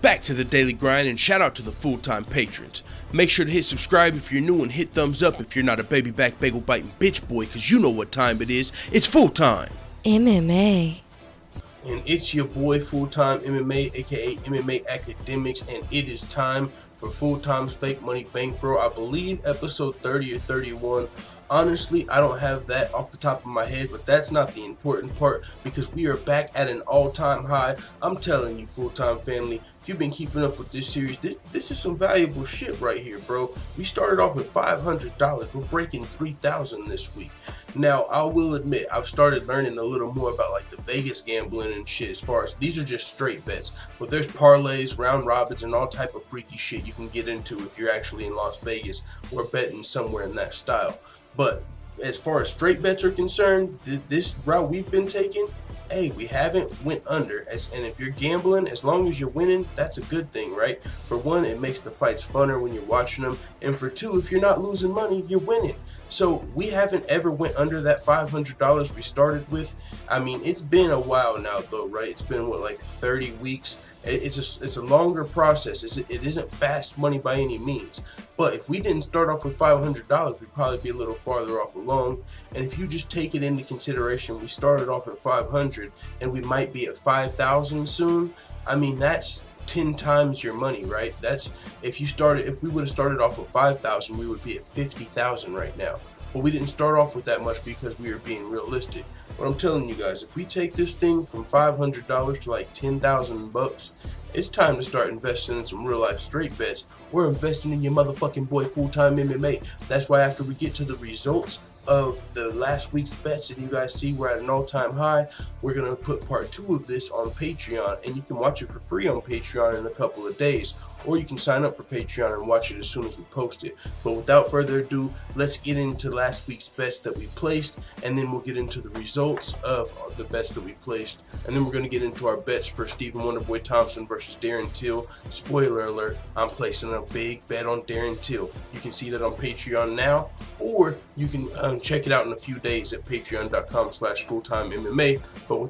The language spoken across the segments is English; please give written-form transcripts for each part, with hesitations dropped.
Back to the daily grind, and shout out to the full-time patrons. Make sure to hit subscribe if you're new and hit thumbs up if you're not a baby back bagel biting bitch boy, cause you know what time it is. It's full time. MMA. And it's your boy Full Time MMA, aka MMA Academics, and it is time for Full Time's Fake Money Bankroll. I believe episode 30 or 31. Honestly, I don't have that off the top of my head, but that's not the important part because we are back at an all-time high. I'm telling you, full-time family, if you've been keeping up with this series, this is some valuable shit right here, bro. We started off with $500. We're breaking $3,000 this week. Now, I will admit, I've started learning a little more about like the Vegas gambling and shit as far as these are just straight bets. But there's parlays, round robins, and all type of freaky shit you can get into if you're actually in Las Vegas or betting somewhere in that style. But as far as straight bets are concerned, this route we've been taking, hey, we haven't went under. And if you're gambling, as long as you're winning, that's a good thing, right? For one, it makes the fights funner when you're watching them. And for two, if you're not losing money, you're winning. So we haven't ever went under that $500 we started with. I mean, it's been a while now, though, right? It's been, what, like 30 weeks? It's a longer process. It isn't fast money by any means. But if we didn't start off with $500, we'd probably be a little farther off along. And if you just take it into consideration, we started off at 500 and we might be at 5,000 soon. I mean, that's 10 times your money, right? That's if we would have started off with 5,000, we would be at 50,000 right now. But we didn't start off with that much because we were being realistic. But I'm telling you guys, if we take this thing from $500 to like 10,000 bucks, it's time to start investing in some real life straight bets. We're investing in your motherfucking boy Full Time MMA. That's why after we get to the results of the last week's bets and you guys see we're at an all-time high, we're going to put part 2 of this on Patreon, and you can watch it for free on Patreon in a couple of days, or you can sign up for Patreon and watch it as soon as we post it. But without further ado, let's get into last week's bets that we placed, and then we'll get into the results of the bets that we placed, and then we're going to get into our bets for Stephen Wonderboy Thompson versus Darren Till. Spoiler alert, I'm placing a big bet on Darren Till. You can see that on Patreon now, or you can check it out in a few days at patreon.com/fulltimemma. But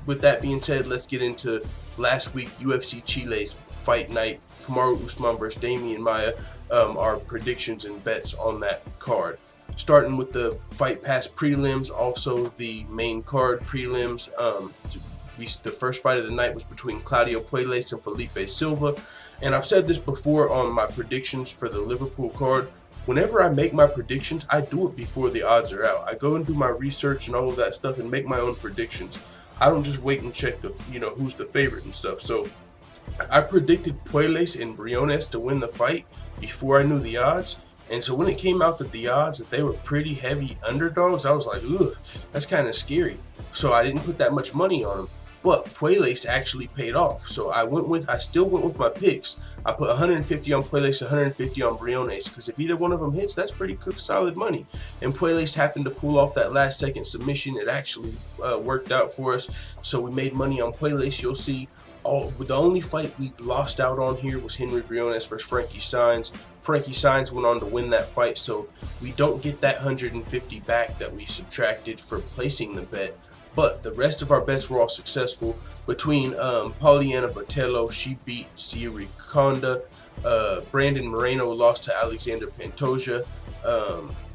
with that being said, let's get into last week UFC Chile's fight night. Kamaru Usman versus Damian Maia, our predictions and bets on that card. Starting with the Fight Pass prelims, also the main card prelims. The first fight of the night was between Claudio Puelles and Felipe Silva. And I've said this before on my predictions for the Liverpool card. Whenever I make my predictions, I do it before the odds are out. I go and do my research and all of that stuff and make my own predictions. I don't just wait and check who's the favorite and stuff. So I predicted Puelles and Briones to win the fight before I knew the odds. And so when it came out that the odds that they were pretty heavy underdogs, I was like, ugh, that's kind of scary. So I didn't put that much money on them. But Puelles actually paid off. So I still went with my picks. I put 150 on Puelles, 150 on Briones, because if either one of them hits, that's pretty solid money. And Puelles happened to pull off that last second submission. It actually worked out for us. So we made money on Puelles. You'll see. The only fight we lost out on here was Henry Briones versus Frankie Saenz. Frankie Saenz went on to win that fight, so we don't get that 150 back that we subtracted for placing the bet. But the rest of our bets were all successful. Between Pauliana Botello, she beat Siri Konda. Brandon Moreno lost to Alexander Pantoja.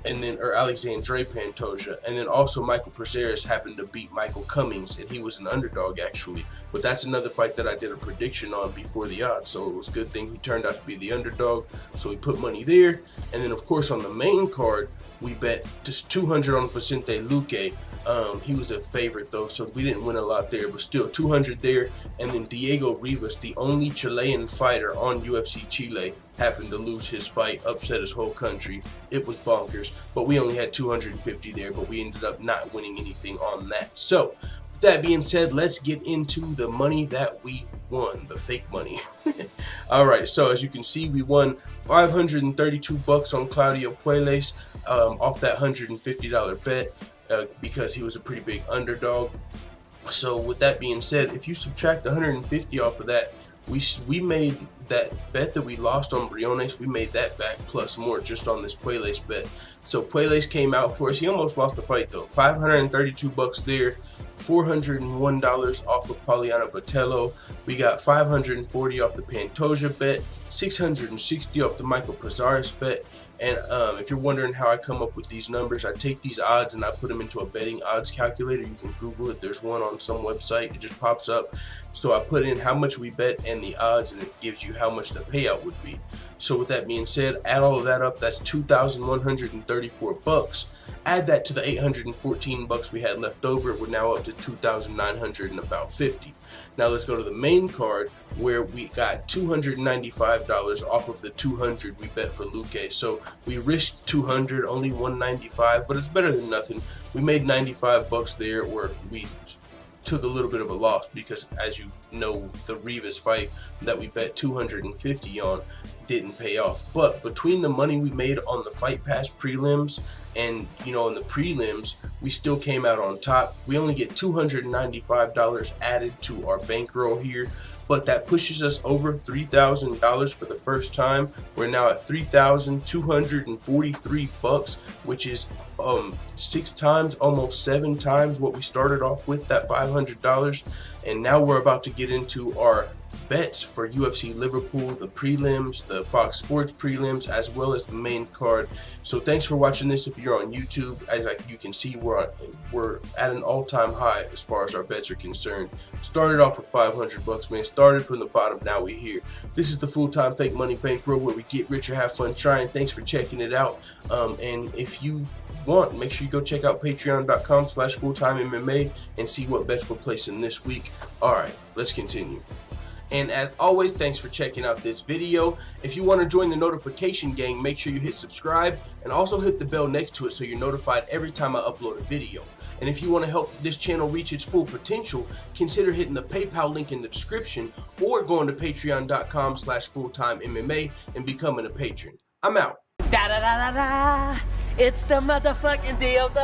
Alexandre Pantoja, and then also Michael Prazeres happened to beat Michael Cummings, and he was an underdog actually. But that's another fight that I did a prediction on before the odds, so it was a good thing he turned out to be the underdog. So we put money there, and then of course on the main card we bet just 200 on Vicente Luque. He was a favorite though, so we didn't win a lot there, but still 200 there. And then Diego Rivas, the only Chilean fighter on UFC Chile, happened to lose his fight, upset his whole country. It was bonkers, but we only had 250 there, but we ended up not winning anything on that. So with that being said, let's get into the money that we won, the fake money. All right, so as you can see, we won 532 bucks on Claudio Puelles off that $150 bet. Because he was a pretty big underdog. So with that being said, if you subtract 150 off of that, we made that bet that we lost on Briones, we made that back plus more just on this Puelles bet. So Puelles came out for us. He almost lost the fight though. 532 bucks there. $401 off of Poliana Botello. We got $540 off the Pantoja bet, $660 off the Michael Prazaris bet. And if you're wondering how I come up with these numbers, I take these odds and I put them into a betting odds calculator. You can Google it. There's one on some website. It just pops up. So I put in how much we bet and the odds, and it gives you how much the payout would be. So with that being said, add all of that up. That's $2,134. Add that to the $814 we had left over. We're now up to $2,950. Now let's go to the main card, where we got $295 off of the $200 we bet for Luque. So we risked $200, only $195, but it's better than nothing. We made $95 there, where we took a little bit of a loss because, as you know, the Rivas fight that we bet $250 on didn't pay off. But between the money we made on the Fight Pass prelims and, you know, in the prelims, we still came out on top. We only get $295 added to our bankroll here, but that pushes us over $3,000 for the first time. We're now at $3,243, which is 6 times, almost 7 times what we started off with, that $500. And now we're about to get into our bets for UFC Liverpool, the prelims, the Fox Sports prelims, as well as the main card. So thanks for watching this. If you're on YouTube, as you can see, we're at an all-time high as far as our bets are concerned. Started off with $500, man. Started from the bottom, now we're here. This is the Full-Time Fake Money Bankroll, where we get rich or have fun trying. Thanks for checking it out. And if you want, make sure you go check out patreon.com/fulltimemma and see what bets we're placing this week. All right, let's continue. And as always, thanks for checking out this video. If you want to join the notification gang, make sure you hit subscribe and also hit the bell next to it so you're notified every time I upload a video. And if you want to help this channel reach its full potential, consider hitting the PayPal link in the description or going to patreon.com/fulltimemma and becoming a patron. I'm out. Da da da da da. It's the motherfucking DOG.